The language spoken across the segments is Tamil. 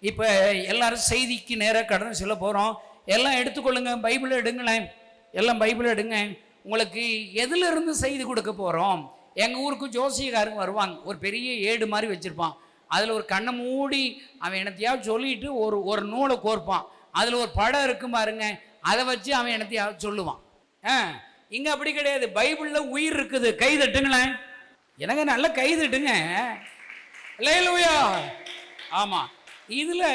இப்போ எல்லாரும் செய்திக்கு நேராக கடந்து சொல்ல போகிறோம். எல்லாம் எடுத்துக்கொள்ளுங்க, பைபிளை எடுங்களேன், எல்லாம் பைபிளை எடுங்க. உங்களுக்கு எதிலிருந்து செய்தி கொடுக்க போகிறோம்? எங்கள் ஊருக்கு ஜோசியக்காரங்க வருவாங்க, ஒரு பெரிய ஏடு மாதிரி வச்சுருப்பான். அதில் ஒரு கண்ணை மூடி அவன் என்னத்தையாவது சொல்லிட்டு ஒரு நூலை கோர்ப்பான். அதில் ஒரு படம் இருக்கும் பாருங்க, அதை வச்சு அவன் என்னத்தையாவது சொல்லுவான். இங்கே அப்படி கிடையாது. பைபிளில் உயிர் இருக்குது. கை தட்டுங்களேன், எனக்கு நல்ல கை தட்டுங்க. அல்லேலூயா. ஆமாம், இதில்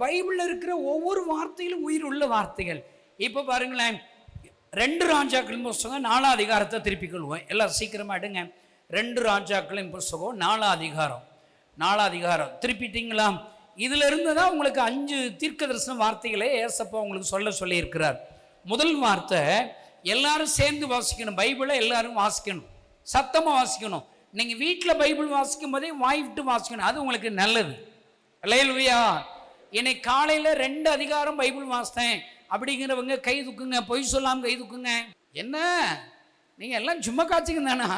பைபிளில் இருக்கிற ஒவ்வொரு வார்த்தையிலும் உயிர் உள்ள வார்த்தைகள். இப்போ பாருங்களேன், 2 ராஜாக்களின் புஸ்தகம் 4 அதிகாரத்தை திருப்பிக் கொள்வோம். எல்லாம் சீக்கிரமாக எடுங்க. 2 ராஜாக்களின் புஸ்தகம் 4 அதிகாரம் திருப்பிட்டீங்களா? இதில் இருந்து தான் உங்களுக்கு 5 தீர்க்க தரிசன வார்த்தைகளை ஏசப்பா உங்களுக்கு சொல்லியிருக்கிறார். முதல் வார்த்தை எல்லாரும் சேர்ந்து வாசிக்கணும். பைபிளை எல்லாரும் வாசிக்கணும், சத்தமாக வாசிக்கணும். நீங்கள் வீட்டில் பைபிள் வாசிக்கும் போதே வாய் விட்டு வாசிக்கணும், அது உங்களுக்கு நல்லது. அல்லேலூயா. இன்னைக்கு காலையில் 2 அதிகாரம் பைபிள் வாசித்தேன் அப்படிங்கிறவங்க கை தூக்குங்க. பொய் சொல்லாமல் கை தூக்குங்க. என்ன நீங்கள் எல்லாம் சும்மா காய்ச்சிங்க தானே?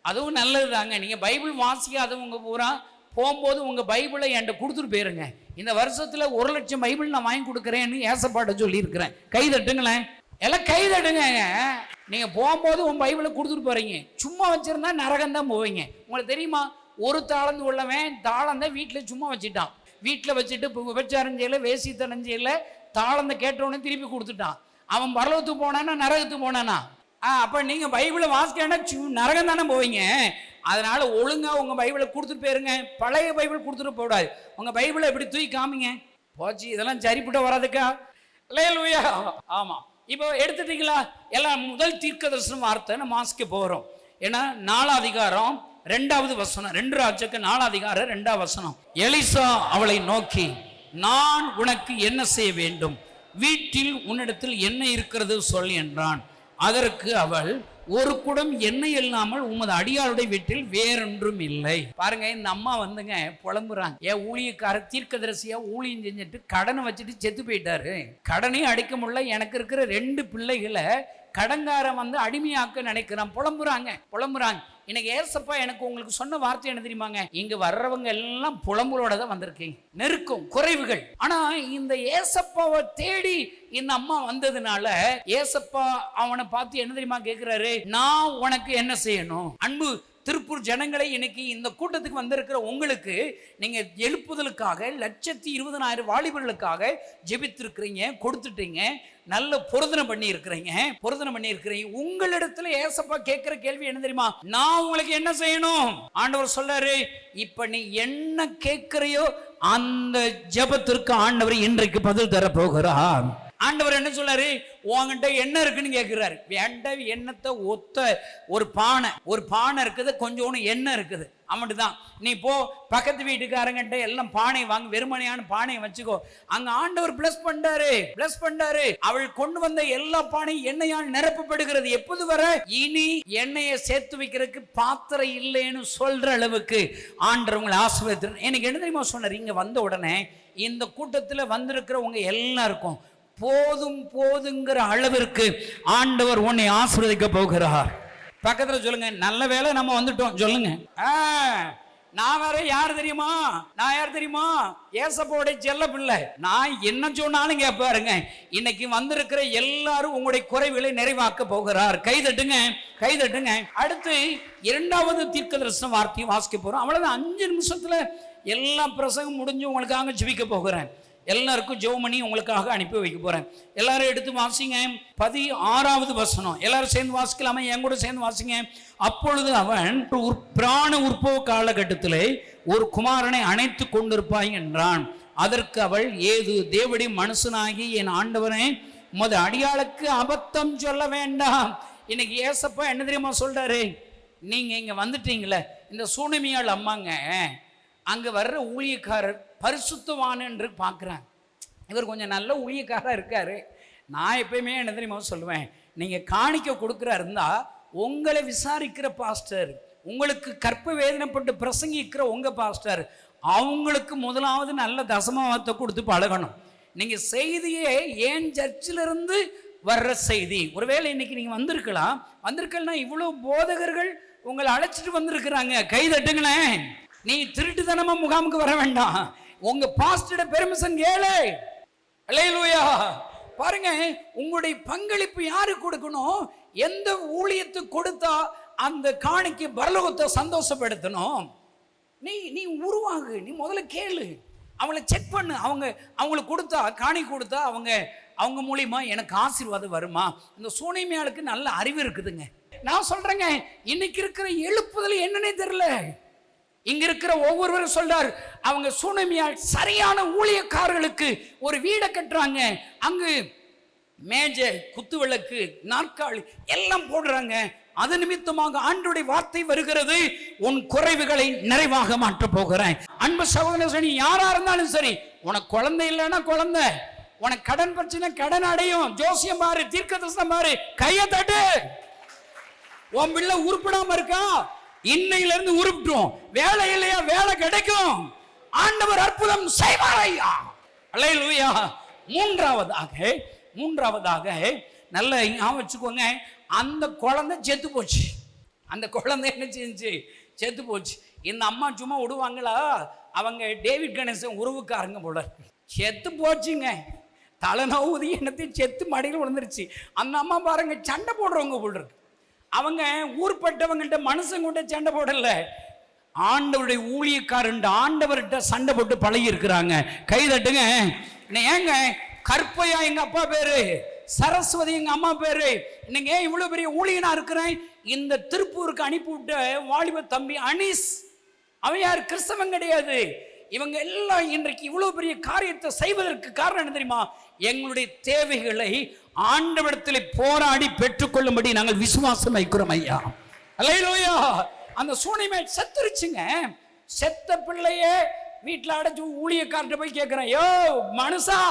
அதுவும் நல்லது தாங்க. நீங்கள் பைபிள் வாசிக்காதவங்க பூரா போகும்போது உங்கள் பைபிளை என்கிட்ட கொடுத்துட்டு போயிருங்க. இந்த வருஷத்தில் 1,00,000 பைபிள் நான் வாங்கி கொடுக்குறேன்னு ஏசப்பாட்ட சொல்லியிருக்கிறேன். கை தட்டுங்களேன், எல்லாம் கை தட்டுங்க. நீங்கள் போகும்போது உன் பைபிளை கொடுத்துட்டு போகிறீங்க. சும்மா வச்சுருந்தா நரகம் தான் போவீங்க. உங்களுக்கு தெரியுமா, ஒரு தாளந்து உள்ளவன் தாளந்தை வீட்டில் சும்மா வச்சுட்டான். வீட்டில் வச்சுட்டு விபச்சாரம் செய்யல, வேசித்தனம் செய்யல, தாளந்தை கேட்டவுடனே திருப்பி கொடுத்துட்டான். அவன் பரலோகத்துக்கு போனானா நரகத்துக்கு போனானா? அப்போ நீங்கள் பைபிளை வாசிக்கணும்னா நரகம் தானே போவீங்க. அதனால் ஒழுங்காக உங்கள் பைபிளை கொடுத்துட்டு போயிருங்க. பழைய பைபிள் கொடுத்துட்டு போடாது. உங்கள் பைபிளை எப்படி தூக்கி காமிங்க. போச்சு, இதெல்லாம் சரிப்பட்ட வராதுக்கா. அல்லேலூயா. ஆமாம், இப்போ எடுத்துட்டீங்களா? எல்லாம் முதல் தீர்க்க தரிசன வார்த்தை நம்ம வாசிக்க போகிறோம். ஏன்னா 4 அதிகாரம் 2வது வசனம், 2 ராஜாக்கள் 4 அதிகாரம் 2வது வசனம். எலிசா அவளை நோக்கி, நான் உனக்கு என்ன செய்ய வேண்டும்? வீட்டில் உன்னிடத்தில் என்ன இருக்கிறது சொல் என்றான். அதற்கு அவள், ஒரு குடம் எண்ணெய் இல்லாமல் உமது அடியாளுடைய வீட்டில் வேறொன்றும் இல்லை. பாருங்க, இந்த அம்மா வந்துங்க புலம்புறாங்க. ஏன் ஊழியக்கார தீர்க்கதரிசியா ஊழியம் செஞ்சுட்டு கடனை வச்சுட்டு செத்து போயிட்டாரு, கடனையும் அடைக்க முடியல, எனக்கு இருக்கிற 2 பிள்ளைகளை கடங்காரன் வந்து அடிமையாக்க நினைக்கிறான். புலம்புறாங்க. இன்னைக்கு ஏசப்பா எனக்கு உங்களுக்கு சொன்ன வார்த்தை என்ன தெரியுமாங்க? இங்க வர்றவங்க எல்லாம் புலம்புகளோட தான் வந்திருக்கீங்க, நெருக்கம், குறைவுகள். ஆனா இந்த ஏசப்பாவை தேடி இந்த அம்மா வந்ததுனால ஏசப்பா அவனை பார்த்து என்ன தெரியுமா கேட்கிறாரு? நான் உனக்கு என்ன செய்யணும்? அன்பு திருப்பூர் ஜனங்களை, இன்னைக்கு இந்த கூட்டத்துக்கு வந்திருக்கிற உங்களுக்கு நீங்க எழுப்புதலுக்காக 1,20,000 வாலிபர்களுக்காக ஜெபித்திருக்கிறீங்க, கொடுத்துட்டீங்க, நல்ல பொருத்தனை பண்ணி இருக்கிறீங்க. உங்களிடத்துல ஏசப்பா கேட்கிற கேள்வி என்ன தெரியுமா? நான் உங்களுக்கு என்ன செய்யணும்? ஆண்டவர் சொல்றாரு, இப்ப நீ என்ன கேட்கிறையோ அந்த ஜெபத்திற்கு ஆண்டவர் இன்றைக்கு பதில் தர போகிறார். ஆண்டவர் என்ன சொல்றாரு? உங்ககிட்ட என்ன இருக்குன்னு கேட்கிறாரு. வேண்டாம், எண்ணத்தை ஒத்த ஒரு பானை இருக்குது, கொஞ்சோன்னு எண்ணெய் இருக்குது, அவன்ட்டு தான். நீ போ பக்கத்து வீட்டுக்காரங்கிட்ட எல்லாம் பானை வாங்க, வெறுமனையான பானையை வச்சுக்கோ. அங்க ஆண்டவர் பிளஸ் பண்ணாரு. அவள் கொண்டு வந்த எல்லா பானையும் எண்ணெயால் நிரப்பப்படுகிறது. எப்போது வர? இனி எண்ணெயை சேர்த்து வைக்கிறதுக்கு பாத்திரம் இல்லைன்னு சொல்ற அளவுக்கு ஆண்டவர் உங்களை ஆசீர்வதித்தார். எனக்கு என்ன தெரியுமா சொன்னார்? இங்க வந்த உடனே இந்த கூட்டத்தில் வந்திருக்கிறவங்க எல்லாருக்கும் போதுங்கிற அளவிற்கு ஆண்டவர் உன்னை ஆசீர்வதிக்க போகிறார். பக்கத்துல சொல்லுங்க, நல்ல வேளை நம்ம வந்துட்டோம் சொல்லுங்க. நான் வேற யார் தெரியுமா? ஏசப்பாவுடைய செல்ல பிள்ளை. நான் என்ன சொன்னாலும் கேட்பாருங்க. இன்னைக்கு வந்திருக்கிற எல்லாரும் உங்களுடைய குறைவுகளை நிறைவாக்க போகிறார். கை தட்டுங்க. அடுத்து 2வது தீர்க்க தரிசன வார்த்தையை வாசிக்க போறோம். அவ்வளவுதான், 5 நிமிஷத்துல எல்லா பிரசங்கம் முடிஞ்சு உங்களுக்காக ஜெபிக்க போகிறேன். எல்லாருக்கும் ஜெபமணி உங்களுக்காக அனுப்பி வைக்க போறேன். எல்லாரும் எடுத்து வாசிங்க. 16வது வசனம். எல்லாரும் சேர்ந்து வாசிக்கலாமா? என் கூட சேர்ந்து வாசிங்க. அப்பொழுது அவன், பிராண உற்பவ காலகட்டத்திலே ஒரு குமாரனை அணைத்து கொண்டிருப்பாய் என்றான். அதற்கு அவள், ஏது தேவடி மனுஷனாகி என் ஆண்டவனே, உமது அடியாளுக்கு அபத்தம் சொல்ல வேண்டாம். இன்னைக்கு ஏசப்பா என்ன தெரியுமா சொல்றாரு? நீங்க இங்க வந்துட்டீங்களே, இந்த சூனமியாள் அம்மாங்க அங்க வர்ற ஊழியக்காரர் பரிசுத்தவான் என்று பார்க்குறாங்க. இவர் கொஞ்சம் நல்ல ஊழியக்காரராக இருக்காரு. நான் எப்பயுமே என்ன தெரியுமா சொல்லுவேன்? நீங்கள் காணிக்க கொடுக்குறா இருந்தால் உங்களை விசாரிக்கிற பாஸ்டர், உங்களுக்கு கற்ப வேதனைப்பட்டு பிரசங்கிக்கிற உங்கள் பாஸ்டர், அவங்களுக்கு முதலாவது நல்ல தசமத்தை கொடுத்து பழகணும். நீங்கள் செய்தியே ஏன் சர்ச்சிலிருந்து வர்ற செய்தி, ஒருவேளை இன்னைக்கு நீங்கள் வந்திருக்கலாம், இவ்வளோ போதகர்கள் உங்களை அழைச்சிட்டு வந்திருக்கிறாங்க. கை தட்டுங்களேன். நீ திருட்டுத்தனமா முகாமுக்கு வர வேண்டாம். உங்க பாஸ்டர் பெர்மிஷன் கேளு. அல்லேலூயா. பாருங்க, உங்களுடைய பங்களிப்பு யாரு கொடுக்கணும்? எந்த ஊழியத்துக்கு கொடுத்தா அந்த காணிக்கு பரலோகத்தை சந்தோஷப்படுத்தணும்? நீ உருவாகு. நீ முதல்ல கேளு, அவங்களை செக் பண்ணு. அவங்களுக்கு கொடுத்தா, காணி கொடுத்தா அவங்க மூலியமா எனக்கு ஆசீர்வாதம் வருமா? இந்த சூனியமையாளுக்கு நல்ல அறிவு இருக்குதுங்க. நான் சொல்றேங்க, இன்னைக்கு இருக்கிற எழுப்புதல் என்னன்னே தெரியல. இங்க இருக்கிற ஒவ்வொருவரும் சொல்றார், அவங்க சூனியமையால் சரியான ஊழியக்காரர்களுக்கு ஒரு வீடை கட்டுறாங்க. அங்கு மேஜை, குத்து விளக்கு, நாற்காலி எல்லாம் போடுறாங்க. அது நிமித்தமாக ஆண்டவருடைய வார்த்தை வருகிறது, உன் குறைவுகளை நிறைவாக மாற்ற போகிறேன். அன்பு சகோதரனே, யாரா இருந்தாலும் சரி, உனக்கு குழந்தை இல்லைன்னா குழந்தை, உனக்கு கடன் பிரச்சனை கடன் அடையும். ஜோசியம் பாரு, தீர்க்கதரிசனம் பாரு, கையை தட்டு. உன் பிள்ளை உருப்படாம இருக்கா, இன்னையில இருந்து உருப்பிட்டோம். வேலை இல்லையா, வேலை கிடைக்கும். ஆண்டவர் அற்புதம் செய்வார் ஐயா. அல்லேலூயா. மூன்றாவதாக நல்ல ஞாபகம் வச்சுக்கோங்க, அந்த குழந்தை செத்து போச்சு. அந்த குழந்தை என்ன செஞ்சு செத்து போச்சு. இந்த அம்மா சும்மா விடுவாங்களா? அவங்க டேவிட் கணேசன் உறவுக்காரங்க போல. செத்து போச்சுங்க. தலைநோவுதி என்னத்தையும் செத்து மடியில் விழுந்துருச்சு. அந்த அம்மா பாருங்க, சண்டை போடுறவங்க போல் இருக்கு. அவங்க ஊர்பட்டவங்கள்ட்ட மனுஷங்கிட்ட சண்டை போடல, ஆண்டவருடைய ஊழியக்காரன் ஆண்டவர்கிட்ட சண்டை போட்டு பழகி இருக்கிறாங்க. கை தட்டுங்க. ஏங்க, கற்பையா எங்க அப்பா பேரு, சரஸ்வதி எங்க அம்மா பேரு. இன்னைக்கு ஏன் இவ்வளவு பெரிய ஊழியனா இருக்கிறேன்? இந்த திருப்பூருக்கு அனுப்பிவிட்ட வாலிப தம்பி அனீஸ், அவன் யார்? கிறிஸ்தவன் கிடையாது. இவங்க எல்லாம் இன்றைக்கு இவ்வளவு பெரிய காரியத்தை செய்வதற்கு காரணம் என்ன தெரியுமா? எங்களுடைய தேவைகளை ஆண்டவரிடத்தில் போராடி பெற்றுக்கொள்ளும்படி நாங்கள் விசுவாசம் வைக்கிறோம் ஐயா. அல்லேலூயா. அந்த சூனியமே செத்துருச்சுங்க. செத்த பிள்ளையே வீட்டில் அடைச்சு ஊழியக்கார்ட்ட போய் கேட்கிறேன், யோ மனுஷா,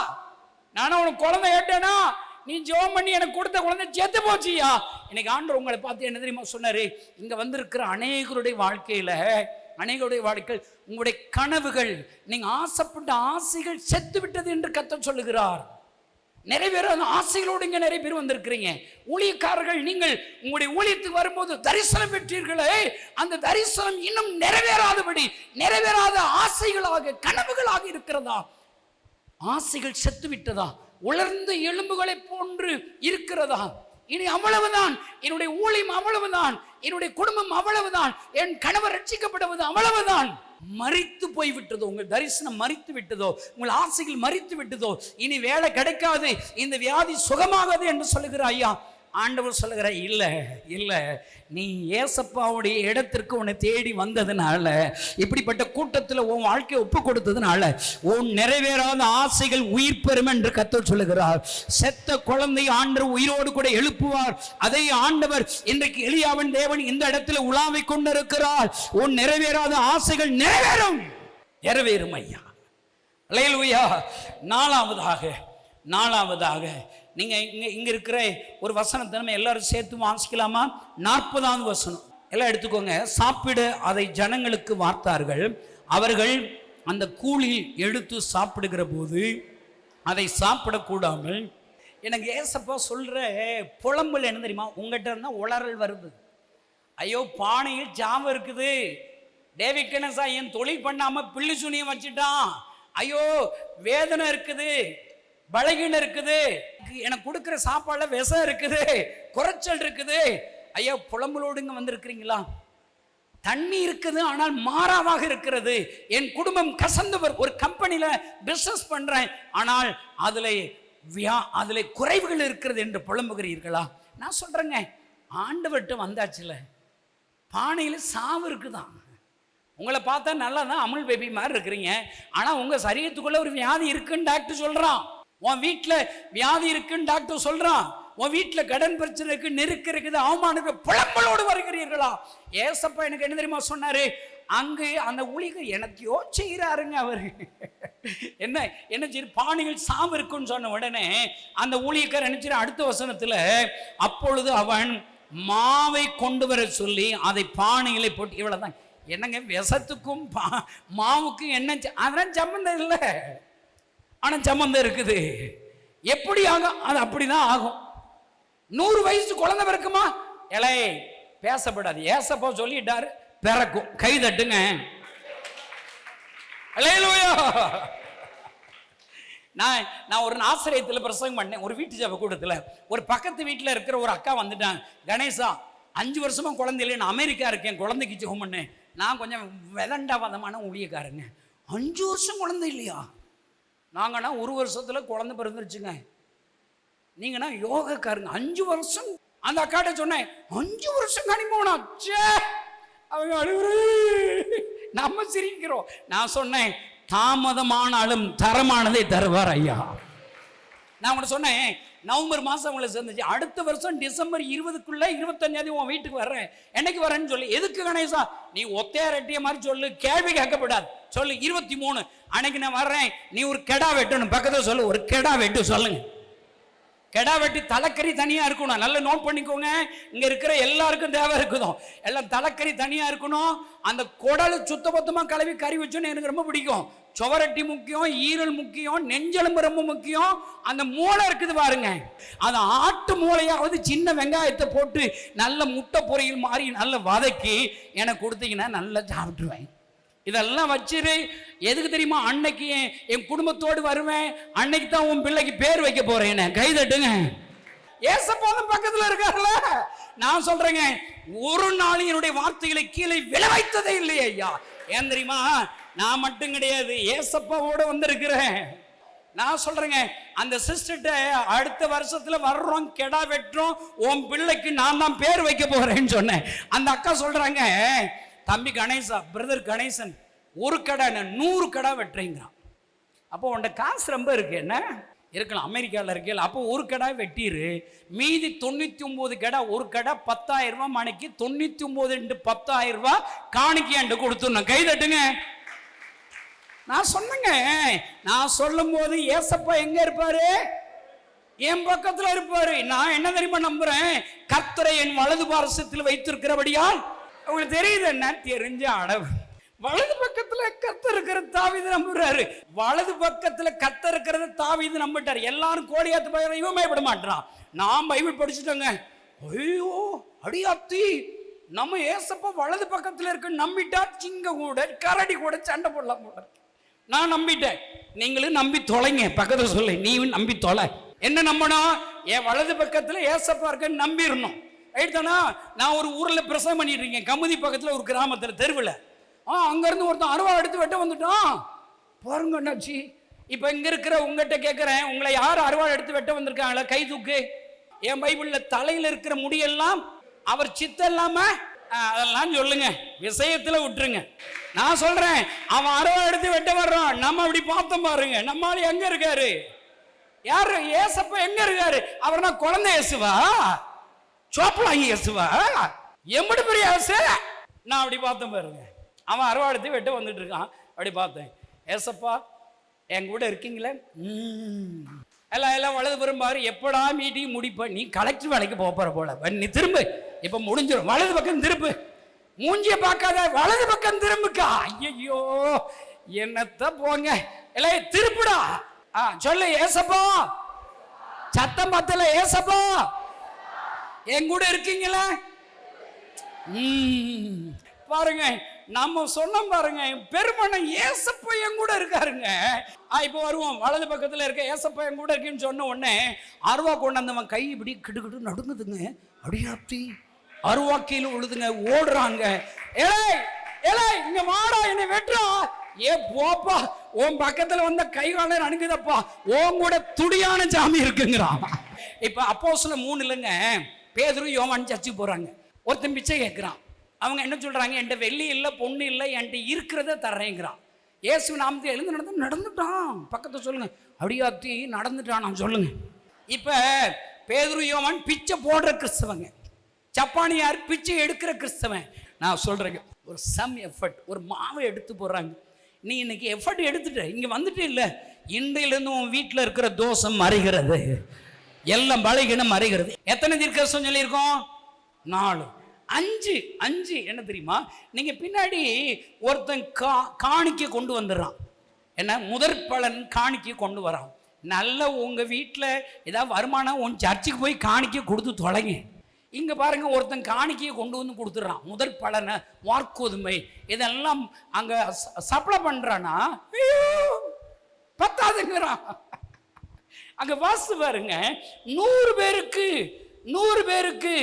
நானும் உனக்கு குழந்தை கேட்டேனா? நீ ஜெபம் பண்ணி எனக்கு கொடுத்த குழந்தை செத்து போச்சியா. இன்னைக்கு ஆண்டவர் உங்களை பார்த்து என்ன தெரியுமா சொன்னாரு? இங்க வந்திருக்கிற அநேகருடைய வாழ்க்கையில, அநேகருடைய வாழ்க்கை, உங்களுடைய கனவுகள், நீங்க ஆசைப்பட்ட ஆசைகள் செத்து விட்டது என்று கர்த்தர் சொல்லுகிறார். நிறைவேறாத ஆசைகளோடு இங்க நிறைய பேர் வந்திருக்கிறீங்க. ஊழியக்காரர்கள், நீங்கள் உங்களுடைய ஊழியத்துக்கு வரும்போது தரிசனம் பெற்றீர்களே, அந்த தரிசனம் இன்னும் நிறைவேறாதபடி, நிறைவேறாத ஆசைகளாக கனவுகளாக இருக்கிறதா? ஆசைகள் செத்து விட்டதா? உலர்ந்த எலும்புகளை போன்று இருக்கிறதா? இனி அவ்வளவுதான், என்னுடைய ஊழியம் அவ்வளவுதான், என்னுடைய குடும்பம் அவ்வளவுதான், என் கணவர் ரட்சிக்கப்படுவது அவ்வளவுதான். மரித்து போய் விட்டதோ, உங்கள் தரிசனம் மரித்து விட்டதோ, உங்கள் ஆசைகள் மரித்து விட்டதோ, இனி வேலை கிடைக்காது, இந்த வியாதி சுகமாகாது என்று சொல்லுகிற ஐயா. ஆண்டவர் சொல்லுகிற, இல்ல இல்ல, நீ ஏசப்பாவுடைய இடத்திற்கு உன்னை தேடி வந்ததுனால, இப்படிப்பட்ட கூட்டத்தில் உன் வாழ்க்கையை ஒப்பு கொடுத்ததுனால உன் நிறைவேறாத ஆசைகள் உயிர் பெறும் என்று கர்த்தர் சொல்லுகிறார். செத்த குழந்தை ஆண்டவர் உயிரோடு கூட எழுப்புவார். அதை ஆண்டவர் இன்றைக்கு எலியாவின் தேவன் இந்த இடத்துல உலாவை கொண்டிருக்கிறார். உன் நிறைவேறாத ஆசைகள் நிறைவேறும் ஐயா. அல்லேலூயா. நாலாவதாக நீங்க இங்க இருக்கிற ஒரு வசனத்தை நம்ம எல்லாரும் சேர்த்து வாசிக்கலாமா? 40வது வசனம் எல்லாம் எடுத்துக்கோங்க. சாப்பிட அதை ஜனங்களுக்கு வார்த்தார்கள். அவர்கள் அந்த கூழில் எடுத்து சாப்பிடுகிற போது அதை சாப்பிடக்கூடாமல், எனக்கு ஏசப்பா சொல்ற புலம்பல் என்ன தெரியுமா? உங்ககிட்ட இருந்தா உளறல் வருது. ஐயோ, பானையில் ஜாமம் இருக்குது, டேவிட் கணேசா என் தொழில் பண்ணாம பிள்ளி சுனியம் வச்சுட்டான், ஐயோ வேதனை இருக்குது, பலகீனம் இருக்குது, எனக்கு கொடுக்குற சாப்பாடுல விஷம் இருக்குது, குறைச்சல் இருக்குது. ஐயா, புலம்பலோடுங்க வந்திருக்கிறீங்களா? தண்ணி இருக்குது, ஆனால் மாறாவாக இருக்கிறது. என் குடும்பம் கசந்தவர், ஒரு கம்பெனியில பிசினஸ் பண்றேன், ஆனால் அதுல குறைவுகள் இருக்கிறது என்று புலம்புகிறீர்களா? நான் சொல்றேங்க, ஆண்டவர்கிட்ட வந்தாச்சுல, பானையில சாவு இருக்குதான். உங்களை பார்த்தா நல்லா தான் அமுல் பேபி மாதிரி இருக்கிறீங்க, ஆனா உங்க சரீரத்துக்குள்ள ஒரு வியாதி இருக்குன்னு டாக்டர் சொல்றான். உன் வீட்டில் வியாதி இருக்குன்னு டாக்டர் சொல்றான். உன் வீட்டில் கடன் பிரச்சனை இருக்கு, நெருக்க இருக்குது, அவமானக்கு புலம்பலோடு வருகிறீர்களா? ஏசப்பா எனக்கு என்ன தெரியுமா சொன்னாரு? அங்கு அந்த ஊழியர் எனக்கு யோசிக்கிறாருங்க. அவரு என்ன சரி, பானையில் சாவு இருக்குன்னு சொன்ன உடனே அந்த ஊழியக்காரர் நினைச்சிரு அடுத்த வசனத்துல, அப்பொழுது அவன் மாவை கொண்டு வர சொல்லி அதை பானையில போட்டு, இவ்வளவுதான். என்னங்க, விஷத்துக்கும் மாவுக்கும் என்ன அதெல்லாம் சம்பந்தம் இல்லை, ஆனா சம்பந்தம் இருக்குது. எப்படி ஆகும்? அது அப்படிதான் ஆகும். 100 வயசு குழந்தை பிறக்குமா? இலை பேசப்படாது, ஏசப்பா சொல்லிட்டாரு, பிறக்கும். கை தட்டுங்க. அல்லேலூயா. நான் ஒரு ஆசிரியத்தில் பிரசங்கம் பண்ணேன், ஒரு வீட்டு ஜப கூட்டத்தில். ஒரு பக்கத்து வீட்டில் இருக்கிற ஒரு அக்கா வந்துட்டாங்க. கணேசா, 5 வருஷமா குழந்தை இல்லை, நான் அமெரிக்கா இருக்கேன், குழந்தைக்கு ஜெபம் பண்ணேன். நான் கொஞ்சம் விதண்டாவாதமான ஊழியக்காரங்க. 5 வருஷம் குழந்தை இல்லையா? நாங்கன்னா 1 வருஷத்துல குழந்தை பிறந்துருச்சுங்க. நீங்கன்னா யோகக்காரங்க 5 வருஷம். அந்த அக்காட்ட சொன்னேன், 5 வருஷம் கனிமோனா? அவங்க அழுகுற, நம்ம சிரிக்கிறோம். நான் சொன்னேன், தாமதமானாலும் தரமானதை தருவார் ஐயா. நான் உங்களை சொன்னேன், நவம்பர் மாதம் உங்களை சேர்ந்துச்சு, அடுத்த வருஷம் டிசம்பர் 20க்குள்ள 25 உன் வீட்டுக்கு வர்றேன். என்னைக்கு வரேன்னு சொல்லி. எதுக்கு கணேசா? நீ ஒத்தையார் ரெட்டிய மாதிரி சொல்லு, கேள்வி கேட்கப்படாது. சொல்லு 23 அன்னைக்கு நான் வர்றேன். நீ ஒரு கெடா வெட்டணும். பக்கத்தில் சொல்லு, ஒரு கெடா வெட்டு சொல்லுங்க. கெடா வெட்டி தலைக்கறி தனியாக இருக்கணும். நல்லா நோட் பண்ணிக்கோங்க. இங்கே இருக்கிற எல்லாருக்கும் தேவை இருக்குதோ, எல்லாம் தலைக்கறி தனியாக இருக்கணும். அந்த குடலை சுத்தபத்தமாக கழுவி கறி வச்சோன்னு எனக்கு ரொம்ப பிடிக்கும். சுவரட்டி முக்கியம், ஈரல் முக்கியம், நெஞ்செலும்பு ரொம்ப முக்கியம். அந்த மூளை இருக்குது பாருங்க, அந்த ஆட்டு மூளையாவது சின்ன வெங்காயத்தை போட்டு நல்ல முட்டை பொரியல் மாதிரி நல்ல வதக்கி எனக்கு கொடுத்தீங்கன்னா நல்லா சாப்பிட்டுருவேன். இதெல்லாம் வச்சிரு. எதுக்கு தெரியுமா? அன்னைக்கு என் குடும்பத்தோடு வருவேன். அன்னைக்கு தான் உன் பிள்ளைக்கு பேர் வைக்க போறேன். கை தட்டுங்க. ஏசப்பாவும் பக்கத்துல இருக்காருல்ல. நான் சொல்றேங்க, ஒரு நாள் என்னுடைய வார்த்தைகளை கீழே விழ வைத்ததே இல்லையே ஐயா. ஏன் தெரியுமா? நான் மட்டும் கிடையாது, ஏசப்பாவோட வந்திருக்கிறேன். நான் சொல்றேங்க, அந்த சிஸ்டர்ட்ட அடுத்த வருஷத்துல வர்றோம், கெடா வெட்டுறோம், உன் பிள்ளைக்கு நான் தான் பேர் வைக்க போறேன்னு சொன்னேன். அந்த அக்கா சொல்றாங்க, தம்பி கணேசா, பிரதர் கணேசன், ஒரு கடை 100 கடை வெட்டுறீங்கிறான். அப்போ உன்ட காசு ரொம்ப இருக்கு. என்ன இருக்கலாம், அமெரிக்காவில் இருக்கல. அப்போ ஒரு கடை வெட்டிரு, மீதி 99 கடை, ஒரு கடை 10,000 ரூபாய் மணிக்கு 99 × 10,000 ரூபாய் காணிக்கையாண்டு கொடுத்துடணும். கை தட்டுங்க. நான் சொன்னேங்க, நான் சொல்லும் போது ஏசப்பா எங்க இருப்பாரு? என் பக்கத்துல இருப்பாரு. நான் என்ன தெரியுமா நம்புறேன்? கர்த்தரை என் வலது பாரசத்தில் வைத்திருக்கிறபடியால். உங்களுக்கு தெரியுது என்ன? தெரிஞ்ச அடவு. வலது பக்கத்துல கர்த்தர் இருக்கிற தாவீது நம்புறாரு. வலது பக்கத்துல கர்த்தர் இருக்கிறத தாவீது நம்பிட்டார். எல்லாரும் கோலியாத்து பையன் பயப்பட மாட்டான். நான் பைபிள் படிச்சுட்டேங்க. ஐயோ அடியாத்தி, நம்ம ஏசப்பா வலது பக்கத்துல இருக்க நம்பிட்டா சிங்க கூட கரடி கூட சண்டை போடலாம் போல. நான் நம்பிட்டேன். நீங்களும் நம்பி தொலைங்க. பக்கத்துல சொல்லு, நீ நம்பி தொலை. என்ன நம்பணும்? என் வலது பக்கத்துல ஏசப்பா இருக்க நம்பிடணும். ரைட் தானா? நான் ஒரு ஊர்ல பிரசவம் பண்ணிட்டு இருக்கேன், கமுதி பக்கத்துல ஒரு கிராமத்துல தெருவில். அங்க இருந்து ஒருத்தன் அருவா எடுத்து வெட்ட வந்துட்டான். பாருங்க அண்ணாச்சி, இப்ப இங்க இருக்கிற உங்ககிட்ட கேட்கிறேன், உங்களை யார் அருவா எடுத்து வெட்ட வந்திருக்காங்களா? கை தூக்கு. என் பைபிள்ல தலையில இருக்கிற முடியெல்லாம் அவர் சித்தம் இல்லாம அதெல்லாம் சொல்லுங்க, விஷயத்துல விட்டுருங்க. நான் சொல்றேன், அவன் அருவா எடுத்து வெட்ட வர்றான். நம்ம அப்படி பார்த்தோம் பாருங்க. நம்மளால எங்க இருக்காரு? யாரு? ஏசப்பா எங்க இருக்காரு? அவர்னா குழந்தை இயேசுவா? சோப்பலாங்கி இயேசுவா? எம்படி பெரிய ஆசை. நான் அப்படி பார்த்தேன் பாருங்க. அவன் அறுவாடுத்து வெட்ட வந்துட்டு இருக்கான். அப்படி பார்த்தேன். ஏசப்பா என் கூட இருக்கீங்களே? எல்லாம் வலது பெரும்பாரு. எப்படா மீட்டிங் முடிப்ப? நீ கலெக்டர் வேலைக்கு போற போல. நீ திரும்ப, இப்ப முடிஞ்சிடும். வலது பக்கம் திருப்பு. மூஞ்சிய பார்க்காத, வலது பக்கம் திரும்புக்கா. ஐயோ என்னத்த போங்க. எல்லாம் திருப்புடா. சொல்லு, ஏசப்பா. சத்தம் பத்தல, ஏசப்பா என் கூட இருக்கீங்களா? பாருங்க, நம்ம சொன்னோம் பாருங்க, பெருமனை ஏசப்பா என் கூட இருக்காருங்க. இப்போ வருவோம். வலது பக்கத்துல இருக்க ஏசப்பா என் கூட இருக்குன்னு சொன்ன உடனே அருவா கொண்டாந்தவன் கை இப்படி கிடுக்கிட்டு நடுங்குதுங்க. அடியாத்தி, அருவா கீழே உழுதுங்க. ஓடுறாங்க. ஏலே ஏலே, இங்க வாடா, என்னை வெட்டுறா. ஏ போப்பா, உன் பக்கத்துல வந்த கை கால அணுகுதப்பா, உன் கூட துடியான சாமி இருக்குங்கிறான். இப்ப அப்போஸ்தலர் 3 இல்லைங்க, பேதுரு யோவான் சர்ச்சுக்கு போறாங்க. ஒருத்தன் பிச்சை கேட்கிறான். அவங்க என்ன சொல்றாங்க? என்கிட்ட வெள்ளி இல்லை, பொண்ணு இல்லை, என்கிட்ட இருக்கிறத தர்றேங்கிறான். இயேசு நாமத்தை எழுந்து நடந்துட்டான். பக்கத்தை சொல்லுங்க, அடியாத்தி நடந்துட்டான் சொல்லுங்க. இப்ப பேதுரு யோவான் பிச்சை போடுற கிறிஸ்தவங்க, ஜப்பானியார் பிச்சை எடுக்கிற கிறிஸ்தவன். நான் சொல்றேங்க, ஒரு சம் எஃபர்ட், ஒரு மாவை எடுத்து போடுறாங்க. நீ இன்னைக்கு எஃபர்ட் எடுத்துட்ட, இங்க வந்துட்டு இல்லை, இன்றையிலிருந்து உன் வீட்டில் இருக்கிற தோஷம் மறைகிறது, எல்லாம் பலகீனம் மறைகிறது. எத்தனை தீர்க்கதரிசனம் சொல்லியிருக்கோம்? 4. 5 என்ன தெரியுமா? நீங்க பின்னாடி ஒருத்தன் காணிக்கை கொண்டு வந்துடுறான். என்ன முதற் பலன் காணிக்கை கொண்டு வரான். நல்ல உங்க வீட்டில் ஏதாவது வருமானம், உன் சர்ச்சுக்கு போய் காணிக்கை கொடுத்து தொலைங்க. இங்க பாருங்க, ஒருத்தன் காணிக்கையை கொண்டு வந்து கொடுத்துட்றான், முதல் பலனை வார்கோதுமை இதெல்லாம் அங்க சப்ளை பண்றானா, பத்தாதுங்கிறான். அங்க வாசு பாருங்க, 100 பேருக்கு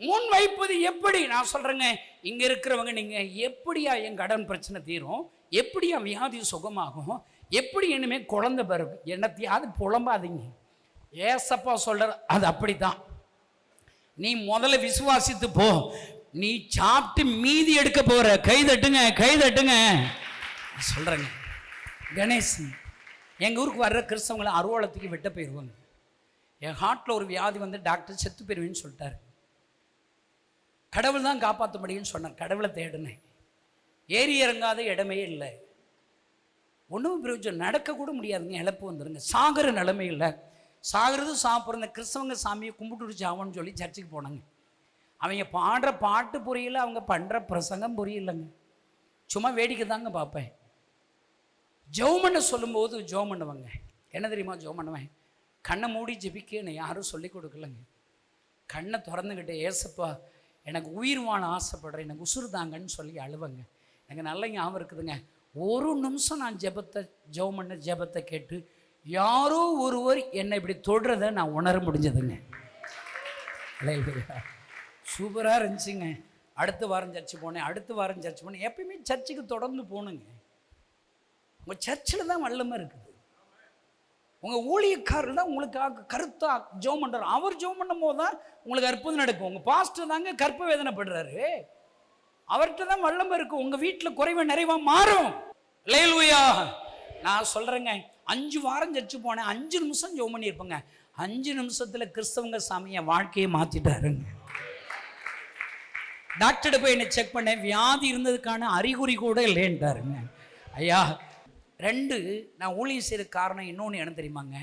முன் வைப்பது எப்படி? நான் சொல்றேங்க, இங்க இருக்கிறவங்க, நீங்க எப்படியா என் கடன் பிரச்சனை தீரும், எப்படியா வியாதி சுகமாகும், எப்படி இனிமே குழந்தை பிறகு, என்னத்தையாவது புலம்பாதீங்க. ஏசப்பா சொல்ற அது அப்படித்தான். நீ முதல்ல விசுவாசித்து போ, நீ சாப்பிட்டு மீதி எடுக்க போற. கை தட்டுங்க சொல்றேங்க. கணேஷ் எங்கள் ஊருக்கு வர்ற கிறிஸ்தவங்களை அருவாளத்துக்கு வெட்ட போயிடுவாங்க. என் ஹார்ட்டில் ஒரு வியாதி வந்து டாக்டர் செத்து போயிடுவேன்னு சொல்லிட்டாரு. கடவுள் தான் காப்பாற்ற முடியும்னு சொன்னார். கடவுளை தேடினேன், ஏறி இறங்காத இடமே இல்லை. ஒன்றும் பிரயோஜனம், நடக்கக்கூட முடியாதுங்க, இழப்பு வந்துடுங்க. சாகிற நிலைமை இல்லை. சாகிறது சாப்பிட்ற கிறிஸ்தவங்க சாமியை கும்பிட்டு சாவன்னு சொல்லி சர்ச்சுக்கு போனாங்க. அவங்க பாடுற பாட்டு புரியல, அவங்க பண்ணுற பிரசங்கம் புரியலைங்க. சும்மா வேடிக்கை தாங்க பார்ப்பேன். ஜெபம் பண்ண சொல்லும்போது ஜெபம் பண்ணுவாங்க. என்ன தெரியுமா ஜெபம் பண்ணுவேன்? கண்ணை மூடி ஜெபிக்கன்னு யாரும் சொல்லி கொடுக்கலங்க. கண்ணை திறந்துக்கிட்டே, ஏசப்பா எனக்கு உயிர் வாழ ஆசைப்படுறேன், எனக்கு உசுறு தாங்கன்னு சொல்லி அழுவங்க. எனக்கு நல்ல ஞாபகம் இருக்குதுங்க. ஒரு நிமிஷம் நான் ஜெபம் பண்ண ஜெபத்தை கேட்டு யாரோ ஒருவர் என்னை இப்படி தொடுறதை நான் உணர முடிஞ்சதுங்க. சூப்பராக இருந்துச்சுங்க. அடுத்த வாரம் சர்ச்சு போனேன். எப்பயுமே சர்ச்சுக்கு தொடர்ந்து போகணுங்க. உங்கள் சர்ச்சில் தான் வல்லமை இருக்குது. உங்கள் ஊழியக்காரர் தான் உங்களுக்காக கருத்தாக ஜெபம் பண்ணுறாரு. அவர் ஜெபம் பண்ணும் போது தான் உங்களுக்கு அற்புதம் நடக்கும். உங்கள் பாஸ்டர் தாங்க கற்ப வேதனைப்படுறாரு, அவர்கிட்ட தான் வல்லமை இருக்குது. உங்கள் வீட்டில் குறைவா நிறைவா மாறும். அல்லேலூயா. நான் சொல்கிறேங்க, 5 வாரம் சர்ச்சு போனேன், 5 நிமிஷம் ஜெபம் பண்ணியிருப்பேங்க. 5 நிமிஷத்தில் கிறிஸ்தவங்க சாமியை வாழ்க்கையை மாற்றிட்டாருங்க. டாக்டர்கிட்ட போய் என்னை செக் பண்ணேன், வியாதி இருந்ததுக்கான அறிகுறி கூட இல்லைன்ட்டாருங்க. ஐயா 2 நான் ஊழியம் செய்கிற காரணம் இன்னொன்று என்ன தெரியுமாங்க?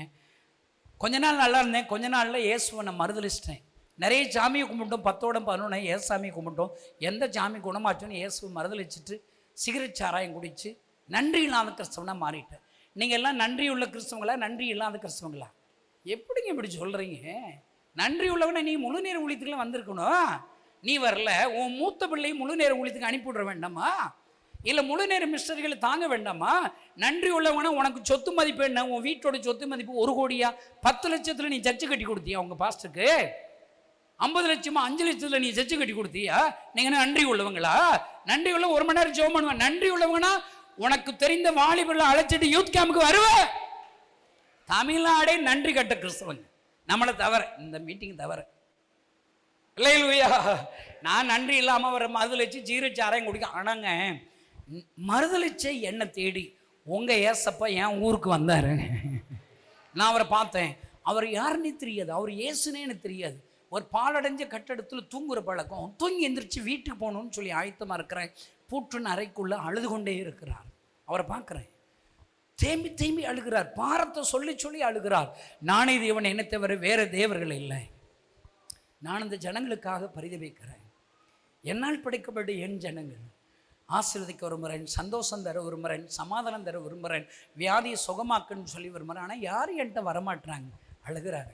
கொஞ்ச நாள் நல்லா இருந்தேன், கொஞ்ச நாளில் இயேசுவை நான் மறுதலிச்சிட்டேன். நிறைய சாமியை கும்பிட்டோம், 10ஓட 11 ஏசு சாமியை கும்பிட்டோம். எந்த சாமி குணமாச்சோன்னு இயேசுவை மறுதலிச்சிட்டு சிகரெட் சாராயம் குடித்து நன்றி இல்லாத கிறிஸ்தவனாக மாறிட்டேன். நீங்கள் எல்லாம் நன்றி உள்ள கிறிஸ்தவங்களா, நன்றி இல்லாத கிறிஸ்தவங்களா? எப்படிங்க இப்படி சொல்கிறீங்க? நன்றி உள்ளவனை நீ முழு நேர ஊழியத்துக்குலாம் வந்திருக்கணும். நீ வரல, உன் மூத்த பிள்ளை முழு நேர ஊழியத்துக்கு அனுப்பிவிட வேண்டாமா? இல்லை முழு நேர மிஸ்டர்களை தாங்க வேண்டாமா? நன்றி உள்ளவனா உனக்கு சொத்து மதிப்பு என்ன? உன் வீட்டோட சொத்து மதிப்பு 1 கோடியா? 10 லட்சத்தில் நீ சர்ச்சு கட்டி கொடுத்தியா? உங்கள் பாஸ்டருக்கு 50 லட்சமா 5 லட்சத்தில் நீ சர்ச்சு கட்டி கொடுத்தியா? நீங்கள் நன்றி உள்ளவங்களா? நன்றி உள்ள 1 மணி நேரம் ஜெபம் பண்ணுவேன். நன்றி உள்ளவங்கன்னா உனக்கு தெரிந்த வாலிபர்களை அழைச்சிட்டு யூத் கேம்புக்கு வருவ. தமிழ்நாடே நன்றி கட்ட கிறிஸ்தவங்க, நம்மளை தவிர, இந்த மீட்டிங் தவிர. இல்லையா? நான் நன்றி இல்லாமல் வர மறுதலிச்சு ஜீரச்சாரையும் குடிக்க. ஆனாங்க மறுதலிச்ச என்னை தேடி உங்கள் ஏசப்பா என் ஊருக்கு வந்தார். நான் அவரை பார்த்தேன். அவர் யாருன்னே தெரியாது, அவர் இயேசுனே எனக்கு தெரியாது. ஒரு பாலடைஞ்ச கட்டடத்தில் தூங்குற பழக்கம். தூங்கி எந்திரிச்சு வீட்டுக்கு போகணுன்னு சொல்லி ஆயத்தமாக இருக்கிறேன். பூட்டுன்னு அறைக்குள்ளே அழுது கொண்டே இருக்கிறார். அவரை பார்க்குறேன், தேம்பி அழுகிறார். பாரத்தை சொல்லி அழுகிறார். நானே தேவன், என்னை தவிர வேறு தேவர்கள் இல்லை. நான் இந்த ஜனங்களுக்காக பரிதவிக்கிறேன். என்னால் படைக்கப்பட்ட என் ஜனங்கள் ஆசீர்வதிக்க விரும்புகிறேன், சந்தோஷம் தர விரும்புகிறேன், சமாதானம் தர விரும்புகிறேன், வியாதியை சுகமாக்குன்னு சொல்லி விரும்புகிறேன். ஆனால் யாரும் என்கிட்ட வரமாட்டுறாங்க. அழுகிறாரு.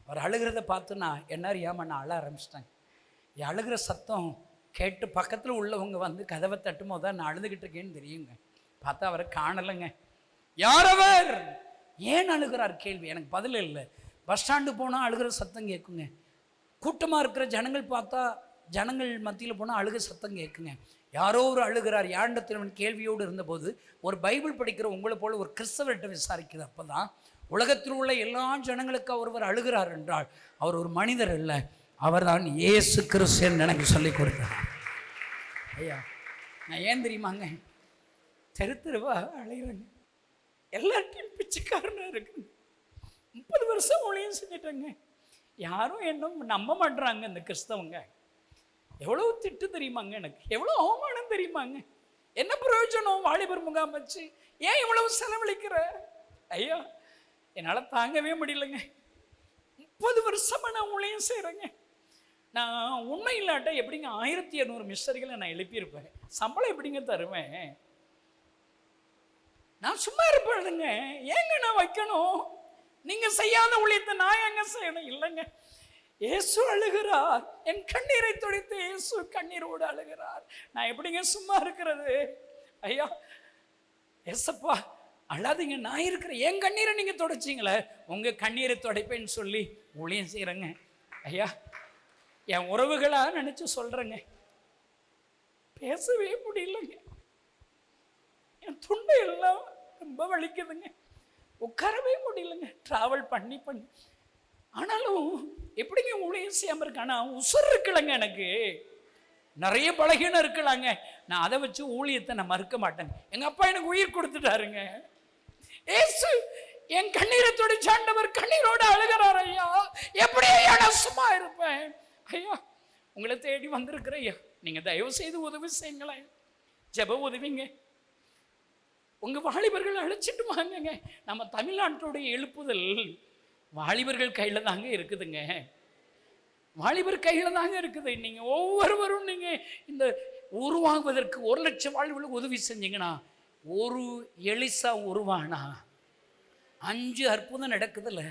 அவர் அழுகிறத பார்த்து நான் என்ன அறியாமல் நான் அழ ஆரம்பிச்சிட்டேன். என் அழுகிற சத்தம் கேட்டு பக்கத்தில் உள்ளவங்க வந்து கதவை தட்டும் போது தான் நான் அழுதுகிட்டு இருக்கேன்னு தெரியுங்க. பார்த்தா அவரை காணலைங்க. யார் அவர்? ஏன் அழுகிறார்? கேள்வி எனக்கு பதில் இல்லை. பஸ் ஸ்டாண்டு போனால் அழுகிற சத்தம் கேட்குங்க. கூட்டமாக இருக்கிற ஜனங்கள் பார்த்தா, ஜனங்கள் மத்தியில் போனால் அழுக சத்தம் கேட்குங்க. யாரோ ஒரு அழுகிறார். யாண்டத்தின் கேள்வியோடு இருந்தபோது ஒரு பைபிள் படிக்கிற உங்களை போல ஒரு கிறிஸ்தவர்கிட்ட விசாரிக்குது. அப்போ தான் உலகத்தில் உள்ள எல்லா ஜனங்களுக்கு ஒருவர் அழுகிறார் என்றால் அவர் ஒரு மனிதர் இல்லை, அவர் தான் இயேசு கிறிஸ்து எனக்கு சொல்லிக் கொடுத்தார். ஐயா நான் ஏன் தெரியுமாங்க தெருவா அழைகிறேங்க. எல்லார்ட்டையும் பிச்சைக்காரனாக இருக்குங்க. 30 வருஷம் ஊழியம் செஞ்சிட்டேங்க. யாரும் என்ன நம்ப மாட்டுறாங்க. இந்த கிறிஸ்தவங்க எவ்வளோ திட்டு தெரியுமாங்க, எனக்கு எவ்வளோ அவமானம் தெரியுமாங்க. என்ன பிரயோஜனம்? வாலிபர் முகாம் வச்சு ஏன் இவ்வளவு செலவழிக்கிற? ஐயா என்னால் தாங்கவே முடியலைங்க. 30 வருஷமாக நான் ஊழியம் செய்கிறேங்க. நான் உண்மை இல்லாட்ட எப்படிங்க 1200 மிஸ்டர்களை நான் எழுப்பியிருப்பேன். சம்பளம் எப்படிங்க தருவேன்? நான் சும்மா இருப்பேங்க. ஏங்க நான் வைக்கணும்? நீங்கள் செய்யாத ஊழியத்தை நான் எங்க செய்யணும்? இல்லைங்க, இயேசு அழுகிறார். என் கண்ணீரை துடைத்து இயேசு கண்ணீரோடு அழுகிறார். நான் எப்படிங்க சும்மா இருக்கிறது? ஐயா ஏசப்பா அழாதீங்க, நான் இருக்கிறேன். என் கண்ணீரை நீங்க துடைச்சிங்களே, உங்க கண்ணீரை துடைப்பேன்னு சொல்லி ஊழியம் செய்யறேங்க. ஐயா என் உறவுகளா நினைச்சு சொல்றேங்க, பேசவே முடியலங்க. என் துண்டை எல்லாம் ரொம்ப வலிக்குதுங்க, உட்காரவே முடியலங்க, டிராவல் பண்ணி பண்ணி. ஆனாலும் எப்படிங்க ஊழியம் செய்யாம இருக்கானா? உசுர் இருக்கலங்க, எனக்கு நிறைய பலகீனம் இருக்கலாங்க. நான் அதை வச்சு ஊழியத்தை நான் மறுக்க மாட்டேங்க. எங்க அப்பா எனக்கு உயிர் கொடுத்துட்டாருங்க. ஏசு என் கண்ணீரை துடைச்சாண்டவர் கண்ணீரோட அழுகிறார். ஐயா எப்படி ஐயா நான் சும்மா இருப்பேன்? ஐயா உங்களை தேடி வந்திருக்கிற ஐயா, நீங்க தயவு செய்து உதவி செய்யுங்களேன். ஜெப உதவிங்க. உங்க வாலிபர்கள் அழைச்சிட்டு வாங்க. நம்ம தமிழ்நாட்டுடைய எழுப்புதல் வாலிபர்கள் கையில தாங்க இருக்குதுங்க. வாலிபர் கையில தாங்க இருக்குது. நீங்க ஒவ்வொருவரும் நீங்க இந்த உருவாகுவதற்கு 1,00,000 வாழ்வுகளுக்கு உதவி செஞ்சீங்கன்னா, ஒரு எலிசா உருவானா 5 அற்புதம் நடக்குதுல்ல.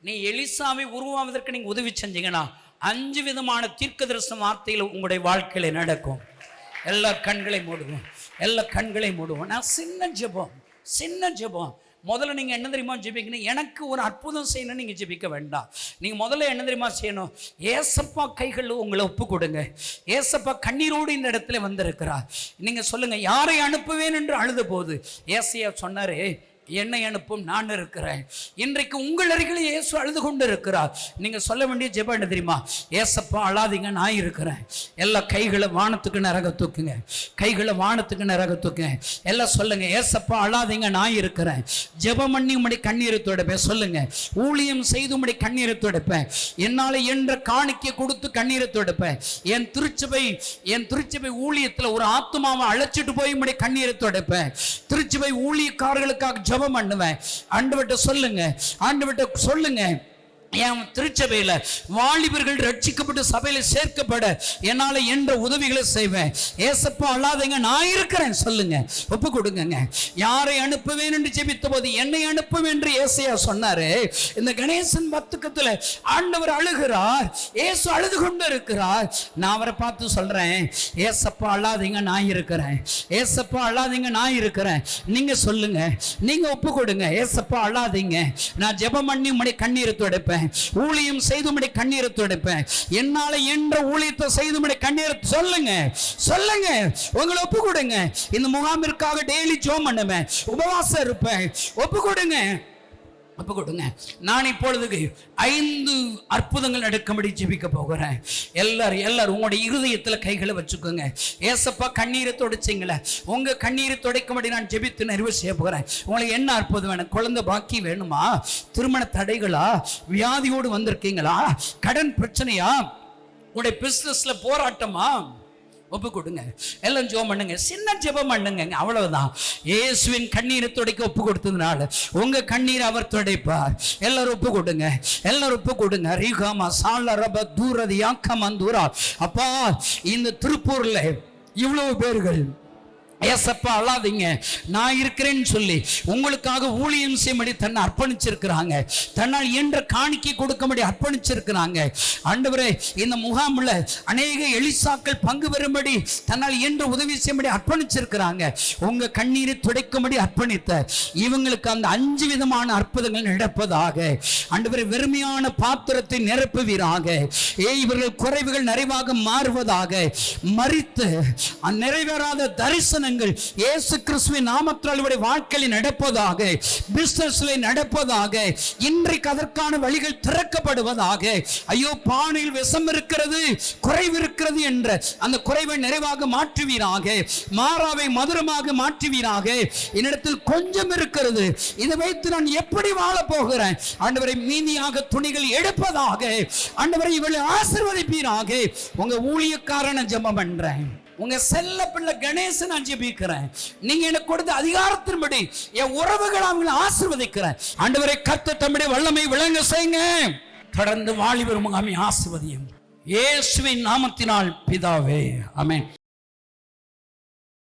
நீ எலிசாவை உருவாவதற்கு நீங்க உதவி செஞ்சீங்கன்னா 5 விதமான தீர்க்கதரிசன வார்த்தைகள் உங்களுடைய வாழ்க்கையில நடக்கும். எல்லா கண்களை மூடுவோம், எல்லா கண்களை மூடுவோம். நான் சின்ன ஜெபம். முதல்ல நீங்கள் என்ன தெரியுமா ஜெபிக்கணும்? எனக்கு ஒரு அற்புதம் செய்யணும்னு நீங்கள் ஜெபிக்க வேண்டாம். நீங்கள் முதல்ல என்ன தெரியுமா செய்யணும்? ஏசப்பா கைகளில் உங்களை ஒப்பு கொடுங்க. ஏசப்பா கண்ணீரோடு இந்த இடத்துல வந்திருக்கிறார். நீங்கள் சொல்லுங்கள், யாரை அனுப்புவேன் என்று அழுத போது ஏசையா சொன்னார், என்னை அனுப்பும், நான் இருக்கிறேன். இன்றைக்கு உங்கள் அருகில் இயேசு அழுது கொண்டு இருக்கிறார். நீங்க சொல்ல வேண்டிய ஜெபம் என்ன தெரியுமா? ஏசப்பா அழாதீங்க, நான் இருக்கிறேன். எல்லா கைகளை வானத்துக்கு நரக தூக்குங்க, கைகளை வானத்துக்கு நரக தூக்குங்க. எல்லாம் சொல்லுங்க, ஏசப்பா அழாதீங்க, நான் இருக்கிறேன். ஜெபம் பண்ணி உம்முடைய கண்ணீரை துடைப்பேன். சொல்லுங்க, ஊழியம் செய்து உம்முடைய கண்ணீரை துடைப்பேன். என்னால என்ற காணிக்கை கொடுத்து கண்ணீரை துடைப்பேன். என் திருச்சபை ஊழியத்தில் ஒரு ஆத்துமாவை அழைச்சிட்டு போய் உம்முடைய கண்ணீரை துடைப்பேன். திருச்சபை ஊழியக்காரர்களுக்காக ஜெபம் பண்ணுவேன். ஆண்டவர்கிட்ட சொல்லுங்க, என் திருச்சபையில் வாலிபர்கள் ரட்சிக்கப்பட்டு சபையில சேர்க்கப்பட என்னால என்ற உதவிகளை செய்வேன். ஏசப்பா அழாதீங்க, நான் இருக்கிறேன். சொல்லுங்க, ஒப்பு கொடுங்க. யாரை அனுப்புவேன் என்று ஜெபித்த போது என்னை அனுப்பும் என்று ஏசையா சொன்னாரு. இந்த கணேசன் பத்துக்கத்துல ஆண்டவர் அழுகிறார், ஏசு அழுது கொண்டு இருக்கிறார். நான் அவரை பார்த்து சொல்றேன், ஏசப்பா அழாதீங்க, நான் இருக்கிறேன். ஏசப்பா அழாதீங்க, நான் இருக்கிறேன். நீங்க சொல்லுங்க, நீங்க ஒப்பு கொடுங்க. ஏசப்பா அழாதீங்க, நான் ஜெபம் பண்ணி உம்முடைய கண்ணீரை துடைப்பேன். ஊழியம் செய்து உம்முடைய கண்ணீரை துடைப்பேன். என்னால என்ற ஊழியத்தை செய்து உம்முடைய கண்ணீரை சொல்லுங்க. உங்களை ஒப்பு கொடுங்க. இந்த முகாமிற்காக டெய்லி ஜெபம் பண்ணுவேன், உபவாசம் இருப்பேன். ஒப்பு கொடுங்க. நான் இப்பொழுது 5 அற்புதங்கள் நடக்கும்படி ஜெபிக்க போகிறேன். எல்லாரும் உங்களுடைய இருதயத்தில் கைகளை வச்சுக்கோங்க. ஏசப்பா கண்ணீரை துடைச்சிங்களே, உங்க கண்ணீரை துடைக்கும்படி நான் ஜெபித்து நிறைவு செய்ய போகிறேன். உங்களுக்கு என்ன அற்புதம் வேணும்? குழந்தை பாக்கி வேணுமா? திருமண தடைகளா? வியாதியோடு வந்திருக்கீங்களா? கடன் பிரச்சனையா? உங்களுடைய பிசினஸ்ல போராட்டமா? ஒப்பு கொடுங்க. எல்லாம் ஜெபம் பண்ணுங்க, சின்ன ஜெபம் பண்ணுங்க. அவ்வளவுதான். இயேசுவின் கண்ணீரை துடைக்க ஒப்பு கொடுத்ததுனால உங்க கண்ணீரை அவர் துடைப்பார். எல்லாரும் ஒப்பு கொடுங்க. ரீகாமா சாலரப தூரதி யாக்கமந்தூரா. அப்பா, இந்த திருப்பூர்ல இவ்வளவு பேர்கள் ஏசப்பா அழாதீங்க, நான் இருக்கிறேன்னு சொல்லி உங்களுக்காக ஊழியம் செய்யும்படி தன்னை அர்ப்பணிச்சிருக்கிறாங்க. தன்னால் என்ற காணிக்கை கொடுக்கும்படி அர்ப்பணிச்சிருக்கிறாங்க. ஆண்டவரே, இந்த முகாமில் அநேக எலிசாக்கள் பங்கு பெறும்படி தன்னால் என்ற உதவி செய்யும்படி அர்ப்பணிச்சிருக்கிறாங்க. உங்க கண்ணீரை துடைக்கும்படி அர்ப்பணித்த இவங்களுக்கு அந்த 5 விதமான அற்புதங்கள் நடப்பதாக. ஆண்டவரே, வெறுமையான பாத்திரத்தை நிரப்புவீராக. இவர்கள் குறைவுகள் நிறைவாக மாறுவதாக. மரித்து நிறைவேறாத தரிசனம் இயேசு கிறிஸ்துவின் நாமத்தால் வாழ்க்கையில் நடப்பதாக, பிசினஸ்ல நடப்பதாக. இன்றைக்கு அதற்கான வழிகள் திறக்கப்படுவதாக. ஐயோ, பானையில் விஷம் இருக்கிறது, குறைவு இருக்கிறது என்ற அந்த குறைவை நிறைவாக மாற்றுவீராக. மாறாவை மதுரமாக மாற்றுவீராக. என்னிடத்தில் கொஞ்சம் இருக்கிறது, இதை வைத்து நான் எப்படி வாழ போகிறேன்? ஆண்டவரை, மீதியாக துணிகள் எடுப்பதாக. ஆண்டவரை, இவளை ஆசீர்வதிப்பீராக. உங்க ஊழியக்காரனை ஜெபம் பண்றேன். உங்க செல்ல பிள்ளை கணேசன் நான் ஜெபிக்கிறேன். நீங்க எனக்கு கொடுத்த அதிகாரத்தின்படி என் உறவுகளை அவங்களை ஆசீர்வதிக்கிறேன். ஆண்டவரை, கர்த்தர் தம்முடைய வல்லமை விளங்க செய்யுங்க. தொடர்ந்து வாலிபர் முகாமை ஆசீர்வதியும். இயேசுவின் நாமத்தினால் பிதாவே, ஆமென்.